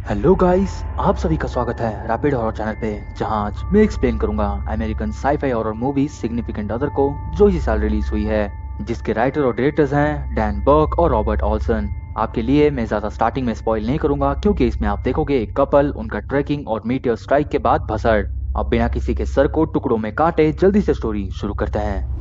Hello guys, आप सभी का स्वागत है रैपिड हॉरर चैनल पे, जहां आज मैं एक्सप्लेन करूंगा American sci-fi horror movie significant other को, जो इसी साल रिलीज हुई है, जिसके राइटर और डायरेक्टर्स हैं डैन बर्क और रॉबर्ट ऑल्सन। आपके लिए मैं ज्यादा स्टार्टिंग में स्पॉइल नहीं करूंगा, क्योंकि इसमें आप देखोगे एक कपल, उनका ट्रैकिंग और मीटियोर स्ट्राइक के बाद भसड़। अब बिना किसी के सर को टुकड़ों में काटे जल्दी से स्टोरी शुरू करते हैं।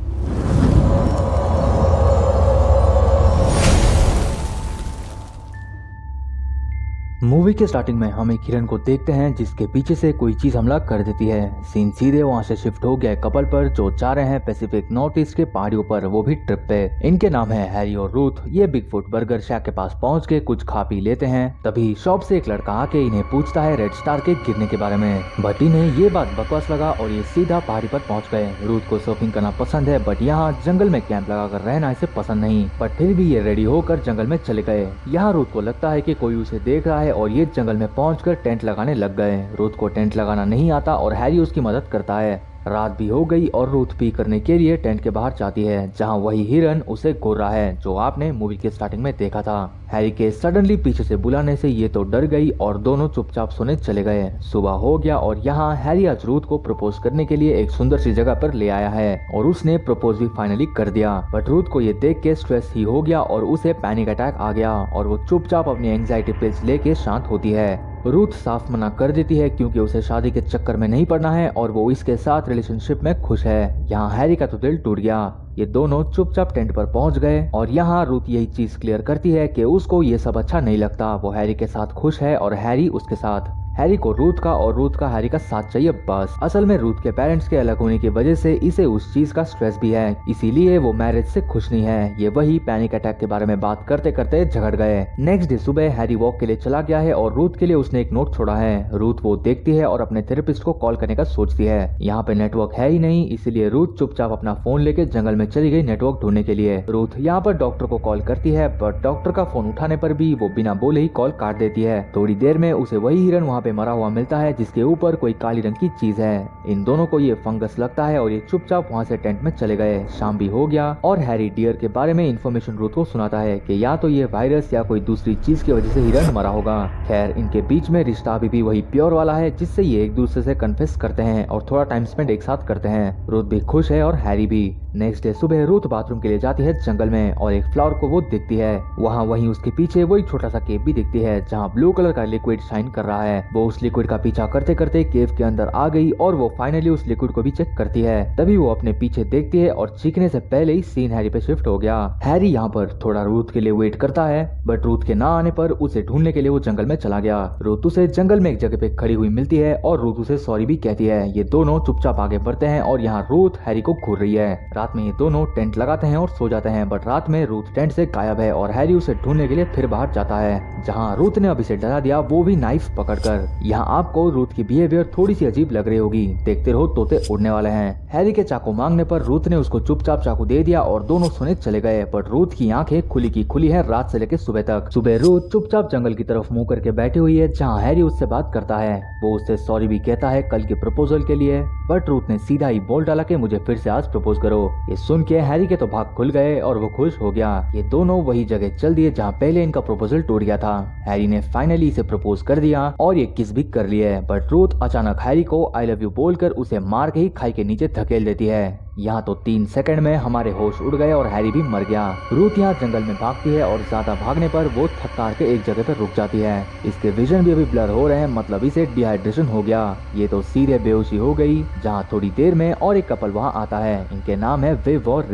मूवी के स्टार्टिंग में हम एक हिरन को देखते हैं जिसके पीछे से कोई चीज हमला कर देती है। सीन सीधे वहां से शिफ्ट हो गया कपल पर, जो जा रहे हैं पैसिफिक नॉर्थ ईस्ट के पहाड़ियों पर, वो भी ट्रिप पे। इनके नाम है हैरी और रूथ। ये बिगफुट बर्गर शैक के पास पहुंच के कुछ खा पी लेते हैं। तभी शॉप से एक लड़का आके इन्हें पूछता है रेड स्टार के गिरने के बारे में, बट इन्हें ये बात बकवास लगा और ये सीधा पहाड़ी पर पहुंच गए। रूथ को सर्फिंग करना पसंद है, बट यहाँ जंगल में कैंप लगाकर रहना इसे पसंद नहीं, बट फिर भी ये रेडी होकर जंगल में चले गए। यहाँ रूथ को लगता है कि कोई उसे देख रहा है और ये जंगल में पहुंचकर टेंट लगाने लग गए। रूथ को टेंट लगाना नहीं आता और हैरी उसकी मदद करता है। रात भी हो गई और रूथ पी करने के लिए टेंट के बाहर जाती है, जहां वही हिरन उसे घूर रहा है, जो आपने मूवी के स्टार्टिंग में देखा था। हैरी के सडनली पीछे से बुलाने से ये तो डर गई और दोनों चुपचाप सोने चले गए। सुबह हो गया और यहाँ हैरी आज रूथ को प्रपोज करने के लिए एक सुंदर सी जगह पर ले आया है और उसने प्रपोज भी फाइनली कर दिया। बट रूथ को ये देख के स्ट्रेस ही हो गया और उसे पैनिक अटैक आ गया और वो चुपचाप अपनी एंग्जाइटी पिल्स लेके शांत होती है। रूथ साफ मना कर देती है क्योंकि उसे शादी के चक्कर में नहीं पड़ना है और वो इसके साथ रिलेशनशिप में खुश है। यहाँ हैरी का तो दिल टूट गया। ये दोनों चुपचाप टेंट पर पहुंच गए और यहाँ रूथ यही चीज क्लियर करती है कि उसको ये सब अच्छा नहीं लगता। वो हैरी के साथ खुश है और हैरी उसके साथ। हैरी को रूथ का और रूथ का हैरी का साथ चाहिए बस। असल में रूथ के पेरेंट्स के अलग होने की वजह से इसे उस चीज का स्ट्रेस भी है, इसीलिए वो मैरिज से खुश नहीं है। ये वही पैनिक अटैक के बारे में बात करते करते झगड़ गए। नेक्स्ट डे सुबह हैरी वॉक के लिए चला गया है और रूथ के लिए उसने एक नोट छोड़ा है। रूथ वो देखती है और अपने थेरेपिस्ट को कॉल करने का सोचती है। यहाँ पे नेटवर्क है ही नहीं, इसीलिए रूथ चुपचाप अपना फोन लेके जंगल में चली गई नेटवर्क ढूंढने के लिए। रूथ यहाँ पर डॉक्टर को कॉल करती है, बट डॉक्टर का फोन उठाने पर भी वो बिना बोले ही कॉल काट देती है। थोड़ी देर में उसे वही हिरन वहाँ पे मरा हुआ मिलता है जिसके ऊपर कोई काली रंग की चीज है। इन दोनों को ये फंगस लगता है और ये चुपचाप वहाँ से टेंट में चले गए। शाम भी हो गया और हैरी डियर के बारे में इन्फॉर्मेशन रूथ को सुनाता है कि या तो ये वायरस या कोई दूसरी चीज की वजह से हिरन मरा होगा। खैर, इनके बीच में रिश्ता अभी भी वही प्योर वाला है, जिससे ये एक दूसरे से कन्फेस करते हैं और थोड़ा टाइम स्पेंड एक साथ करते हैं। रूथ भी खुश है और हैरी भी। नेक्स्ट डे सुबह रूथ बाथरूम के लिए जाती है जंगल में और एक फ्लावर को वो दिखती है। वहाँ वहीं उसके पीछे वही छोटा सा केव भी दिखती है, जहाँ ब्लू कलर का लिक्विड शाइन कर रहा है। वो उस लिक्विड का पीछा करते करते केव के अंदर आ गई और वो फाइनली उस लिक्विड को भी चेक करती है। तभी वो अपने पीछे देखती है और चीखने से पहले ही सीन हैरी पे शिफ्ट हो गया। हैरी यहाँ पर थोड़ा रूथ के लिए वेट करता है, बट रूथ के ना आने पर उसे ढूंढने के लिए वो जंगल में चला गया। रूथ उसे जंगल में एक जगह पे खड़ी हुई मिलती है और रूथ उसे सॉरी भी कहती है। ये दोनों चुपचाप आगे बढ़ते हैं और यहाँ रूथ हैरी को घूर रही है। रात में ये दोनों टेंट लगाते हैं और सो जाते हैं, बट रात में रूथ टेंट से गायब है और हैरी उसे ढूंढने के लिए फिर बाहर जाता है, जहाँ रूथ ने अभी से डरा दिया, वो भी नाइफ पकड़कर। यहाँ आपको रूथ की बिहेवियर थोड़ी सी अजीब लग रही होगी। देखते रहो, तोते उड़ने वाले हैं। हैरी के चाकू मांगने पर रूथ ने उसको चुपचाप चाकू दे दिया और दोनों सोने चले गए, बट रूथ की आंखें खुली की खुली है रात से लेकर सुबह तक। सुबह रूथ चुपचाप जंगल की तरफ मुंह करके बैठी हुई है, जहाँ हैरी उससे बात करता है। वो उससे सॉरी भी कहता है कल के प्रपोजल के लिए, बट रूथ ने सीधा ही बोल डाला कि मुझे फिर से आज प्रपोज करो। ये सुन के हैरी के तो भाग खुल गए और वो खुश हो गया। ये दोनों वही जगह चल दिए जहाँ पहले इनका प्रपोजल टूट गया था। हैरी ने फाइनली इसे प्रपोज कर दिया और ये किस भी कर लिया, बट रूथ अचानक हैरी को आई लव यू बोलकर उसे मार के ही खाई के नीचे धकेल देती है। यहाँ तो 3 सेकंड में हमारे होश उड़ गए और हैरी भी मर गया। रूथ यहाँ जंगल में भागती है और ज्यादा भागने पर वो थक हार के एक जगह पर रुक जाती है। इसके विजन भी अभी ब्लर हो रहे हैं, मतलब इसे डिहाइड्रेशन हो गया। ये तो सीधे बेहोशी हो गई, जहाँ थोड़ी देर में और एक कपल वहाँ आता है। इनके नाम है विव और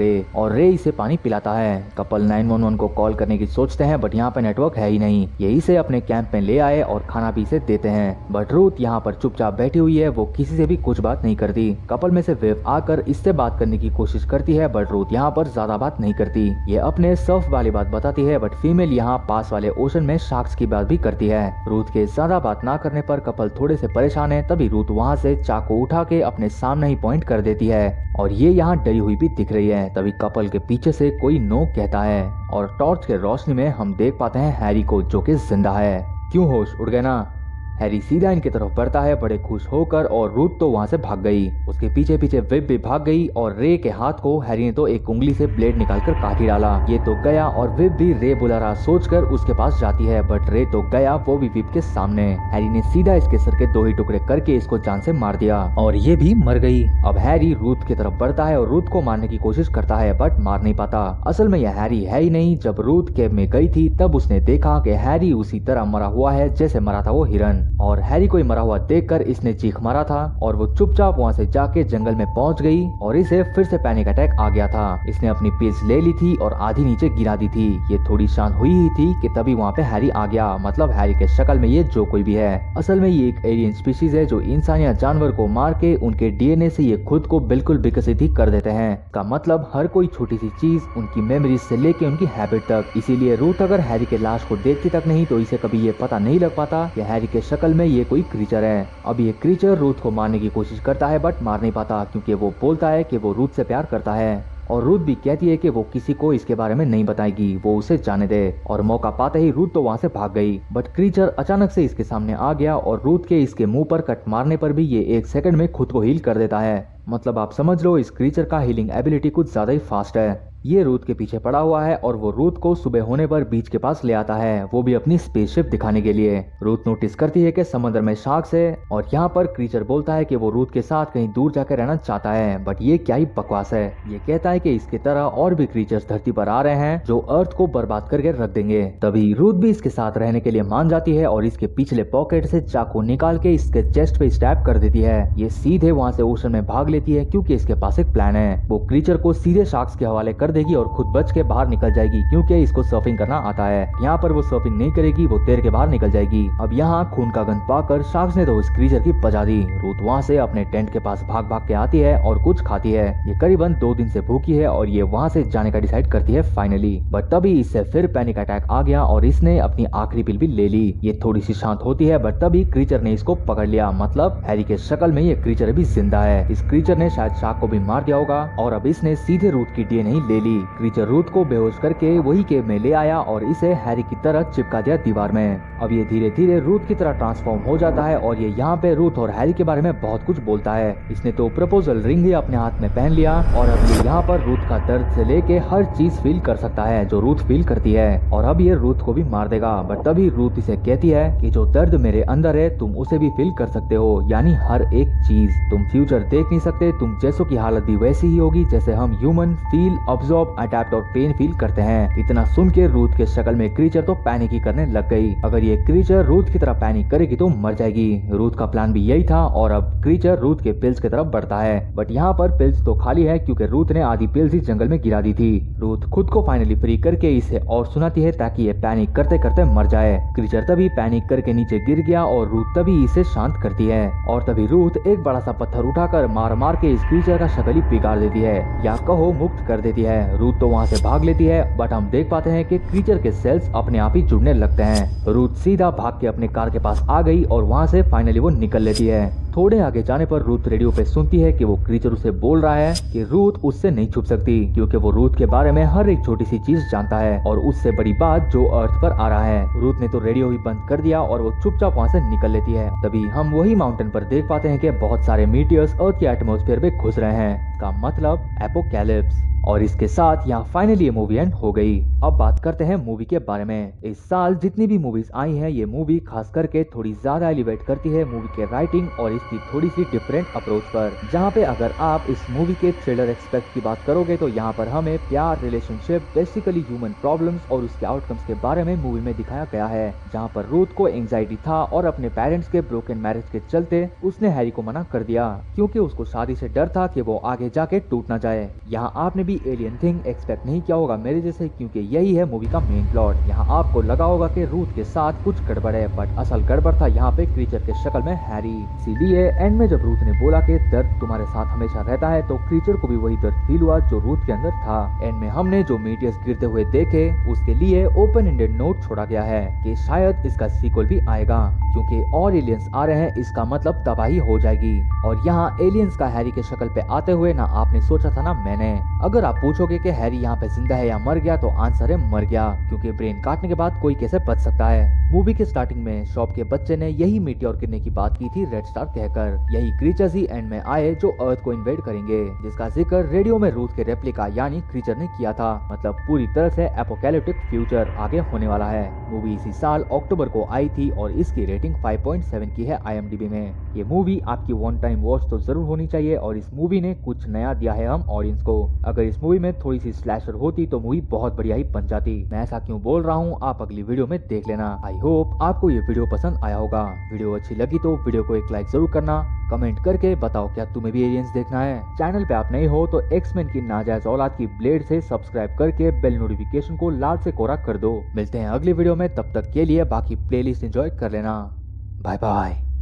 रे इसे पानी पिलाता है। कपल 911 को कॉल करने की सोचते हैं, बट यहाँ पे नेटवर्क है ही नहीं। ये इसे अपने कैंप में ले आए और खाना भी इसे देते हैं, बट रूथ यहाँ पर चुपचाप बैठी हुई है। वो किसी से भी कुछ बात नहीं करती। कपल में से विव आकर इससे बात करने की कोशिश करती है, बट रूथ यहाँ पर ज्यादा बात नहीं करती। ये अपने सर्फ वाली बात बताती है, बट फीमेल यहाँ पास वाले ओशन में शार्क्स की बात भी करती है। रूथ के ज्यादा बात ना करने पर कपल थोड़े से परेशान है। तभी रूथ वहाँ से चाकू उठा के अपने सामने ही पॉइंट कर देती है और ये यहाँ डरी हुई भी दिख रही है। तभी कपल के पीछे से कोई नो कहता है और टॉर्च के रोशनी में हम देख पाते हैं हैरी को, जो कि जिंदा है। क्यों होश उड़ गए ना? हैरी सीधा इनकी तरफ बढ़ता है बड़े खुश होकर और रूथ तो वहाँ से भाग गई। उसके पीछे पीछे विव भी भाग गई और रे के हाथ को हैरी ने तो एक उंगली से ब्लेड निकालकर काट ही डाला। ये तो गया और विव भी रे बुला रहा सोचकर उसके पास जाती है, बट रे तो गया, वो भी विव के सामने। हैरी ने सीधा इसके सर के 2 ही टुकड़े करके इसको जान से मार दिया और ये भी मर गई। अब हैरी रूथ की तरफ बढ़ता है और रूथ को मारने की कोशिश करता है, बट मार नहीं पाता। असल में यह हैरी है ही नहीं। जब रूथ केव में गई थी तब उसने देखा कि हैरी उसी तरह मरा हुआ है जैसे मरा था वो हिरन, और हैरी को मरा हुआ देखकर इसने चीख मारा था और वो चुपचाप वहाँ से जाके जंगल में पहुंच गई और इसे फिर से पैनिक अटैक आ गया था। इसने अपनी पिल्स ले ली थी और आधी नीचे गिरा दी थी। ये थोड़ी शांत हुई ही थी कि तभी वहाँ पे हैरी आ गया। मतलब हैरी के शक्ल में ये जो कोई भी है, असल में ये एक एलियन स्पीशीज है जो इंसान या जानवर को मार के उनके डीएनए से ये खुद को बिल्कुल विकसित ही कर देते हैं। का मतलब हर कोई छोटी सी चीज उनकी मेमोरीज से लेके उनकी हैबिट तक। इसीलिए रूथ अगर हैरी के लाश को देखती तक नहीं तो इसे कभी ये पता नहीं लग पाता कि हैरी के शक्ल में ये कोई क्रीचर है। अब ये क्रीचर रूथ को मारने की कोशिश करता है बट मार नहीं पाता, क्योंकि वो बोलता है कि वो रूथ से प्यार करता है और रूथ भी कहती है कि वो किसी को इसके बारे में नहीं बताएगी, वो उसे जाने दे। और मौका पाते ही रूथ तो वहाँ से भाग गई, बट क्रीचर अचानक से इसके सामने आ गया और रूथ के इसके मुंह पर कट मारने पर भी ये 1 सेकंड में खुद को हील कर देता है। मतलब आप समझ लो इस क्रीचर का हीलिंग एबिलिटी कुछ ज्यादा ही फास्ट है। ये रूथ के पीछे पड़ा हुआ है और वो रूथ को सुबह होने पर बीच के पास ले आता है, वो भी अपनी स्पेसशिप दिखाने के लिए। रूथ नोटिस करती है कि समुद्र में शार्क्स है और यहाँ पर क्रीचर बोलता है कि वो रूथ के साथ कहीं दूर जाकर रहना चाहता है, बट ये क्या ही बकवास है। ये कहता है कि इसकी तरह और भी क्रीचर्स धरती पर आ रहे हैं जो अर्थ को बर्बाद करके रख देंगे। तभी रूथ भी इसके साथ रहने के लिए मान जाती है और इसके पिछले पॉकेट से चाकू निकाल के इसके चेस्ट पे स्टैब कर देती है। ये सीधे वहाँ से ओशन में भाग लेती है क्योंकि इसके पास एक प्लान है। वो क्रीचर को सीधे शार्क्स के हवाले कर देगी और खुद बच के बाहर निकल जाएगी क्योंकि इसको सर्फिंग करना आता है। यहाँ पर वो सर्फिंग नहीं करेगी, वो तैर के बाहर निकल जाएगी। अब यहाँ खून का गंध पाकर शार्क्स ने तो इस क्रीचर की बजा दी। रूथ वहाँ से अपने टेंट के पास भाग भाग के आती है और कुछ खाती है। ये करीबन 2 दिन से भूखी है और ये वहाँ से जाने का डिसाइड करती है फाइनली, बट तभी इससे फिर पैनिक अटैक आ गया और इसने अपनी आखिरी पिल भी ले ली। ये थोड़ी सी शांत होती है बट तभी क्रीचर ने इसको पकड़ लिया। मतलब हैरी के शक्ल में ये क्रीचर भी जिंदा है। इस क्रीचर ने शायद शार्क को भी मार दिया होगा और अब इसने सीधे रूथ की डीएनए ले ली। क्रीचर रूथ को बेहोश करके वही केव में ले आया और इसे हैरी की तरह चिपका दिया दीवार में। अब ये धीरे धीरे रूथ की तरह ट्रांसफॉर्म हो जाता है और ये यहाँ पे रूथ और हैरी के बारे में बहुत कुछ बोलता है। इसने तो प्रपोजल रिंग ही अपने हाथ में पहन लिया और अब ये यहाँ पर रूथ का दर्द से लेके हर चीज फील कर सकता है जो रूथ फील करती है और अब ये रूथ को भी मार देगा। बट तभी रूथ इसे कहती है कि जो दर्द मेरे अंदर है तुम उसे भी फील कर सकते हो, यानी हर एक चीज। तुम फ्यूचर देख नहीं सकते, तुम जैसों की हालत भी वैसी ही होगी जैसे हम ह्यूमन फील, ऑब्जॉर्ब, अडैप्ट और पेन फील करते हैं। इतना सुन के रूथ के शक्ल में क्रीचर तो पैनिक ही करने लग गई। अगर ये क्रीचर रूथ की तरह पैनिक करेगी तो मर जाएगी। रूथ का प्लान भी यही था और अब क्रीचर रूथ के पिल्स की तरफ बढ़ता है, बट यहाँ पर पिल्स तो खाली है क्योंकि रूथ ने आधी पिल्स ही जंगल में गिरा दी थी। रूथ खुद को फाइनली फ्री करके इसे और सुनाती है ताकि ये पैनिक करते करते मर जाए। क्रीचर तभी पैनिक करके नीचे गिर गया और रूथ तभी इसे शांत करती है और तभी रूथ एक बड़ा सा पत्थर उठाकर मार मार के इस क्रीचर का शक्ल ही बिगाड़ देती है या कहो मुक्त कर देती है। रूथ तो वहाँ से भाग लेती है बट हम देख पाते हैं कि क्रीचर के सेल्स अपने आप ही जुड़ने लगते हैं। रूथ सीधा भाग के अपने कार के पास आ गई और वहाँ से फाइनली वो निकल लेती है। थोड़े आगे जाने पर रूथ रेडियो पे सुनती है कि वो क्रीचर उसे बोल रहा है कि रूथ उससे नहीं छुप सकती क्योंकि वो रूथ के बारे में हर एक छोटी सी चीज जानता है और उससे बड़ी बात जो अर्थ पर आ रहा है। रूथ ने तो रेडियो ही बंद कर दिया और वो चुपचाप वहाँ से निकल लेती है। तभी हम वही माउंटेन पर देख पाते हैं कि बहुत सारे मीटियर्स अर्थ के एटमॉस्फेयर में घुस रहे हैं, का मतलब एपोकैलिप्स। और इसके साथ यहाँ फाइनली ये मूवी एंड हो गई। अब बात करते हैं मूवी के बारे में। इस साल जितनी भी मूवीज आई हैं ये मूवी खास करके थोड़ी ज्यादा एलिवेट करती है मूवी के राइटिंग और इसकी थोड़ी सी डिफरेंट अप्रोच पर। जहाँ पे अगर आप इस मूवी के थ्रिलर एक्सपेक्ट की बात करोगे तो यहाँ पर हमें प्यार, रिलेशनशिप, बेसिकली ह्यूमन प्रॉब्लम्स और उसके आउटकम्स के बारे में मूवी में दिखाया गया है। जहाँ पर रूथ को एंजाइटी था और अपने पेरेंट्स के ब्रोकन मैरिज के चलते उसने हैरी को मना कर दिया क्योंकि उसको शादी से डर था कि वो आगे जाके टूट ना जाए। यहाँ आपने एलियन थिंग एक्सपेक्ट नहीं किया होगा मेरे जैसे, क्योंकि यही है मूवी का मेन प्लॉट। यहाँ आपको लगा होगा कि रूथ के साथ कुछ गड़बड़ है बट असल गड़बड़ था यहाँ पे क्रीचर के शक्ल में हैरी। इसीलिए है एंड में जब रूथ ने बोला कि दर्द तुम्हारे साथ हमेशा रहता है, तो क्रीचर को भी वही दर्द फील हुआ जो रूथ के अंदर था। एंड में हमने जो मीटियर्स गिरते हुए देखे उसके लिए ओपन एंडेड नोट छोड़ा गया है कि शायद इसका सीक्वल भी आएगा, क्योंकि और एलियंस आ रहे हैं, इसका मतलब तबाही हो जाएगी। और यहाँ एलियंस का हैरी के शक्ल पे आते हुए ना आपने सोचा था ना मैंने। अगर आप पूछोगे कि हैरी यहाँ पे जिंदा है या मर गया, तो आंसर है मर गया, क्योंकि ब्रेन काटने के बाद कोई कैसे बच सकता है। मूवी के स्टार्टिंग में शॉप के बच्चे ने यही मीटियोर गिरने की बात की थी रेड स्टार कहकर। यही क्रीचर्स ही एंड में आए जो अर्थ को इन्वेड करेंगे, जिसका जिक्र रेडियो में रूथ के रेप्लिका यानी क्रीचर ने किया था। मतलब पूरी तरह से एपोकैलिप्टिक फ्यूचर आगे होने वाला है। मूवी इसी साल अक्टूबर को आई थी और इसकी रेटिंग 5.7 की है IMDb में। ये मूवी आपकी वन टाइम वॉच तो जरूर होनी चाहिए, और इस मूवी ने कुछ नया दिया है हम ऑडियंस को। अगर इस मूवी में थोड़ी सी स्लैशर होती तो मूवी बहुत बढ़िया ही बन जाती। मैं ऐसा क्यों बोल रहा हूँ आप अगली वीडियो में देख लेना। आई होप आपको ये वीडियो पसंद आया होगा। वीडियो अच्छी लगी तो वीडियो को एक लाइक जरूर करना। कमेंट करके बताओ क्या तुम्हें भी एलियंस देखना है। चैनल पे आप नए हो तो एक्समैन की नाजायज औलाद की ब्लेड से सब्सक्राइब करके बेल नोटिफिकेशन को लाल से कोरा कर दो। मिलते हैं अगली वीडियो में, तब तक के लिए बाकी प्लेलिस्ट एंजॉय कर लेना। Bye bye.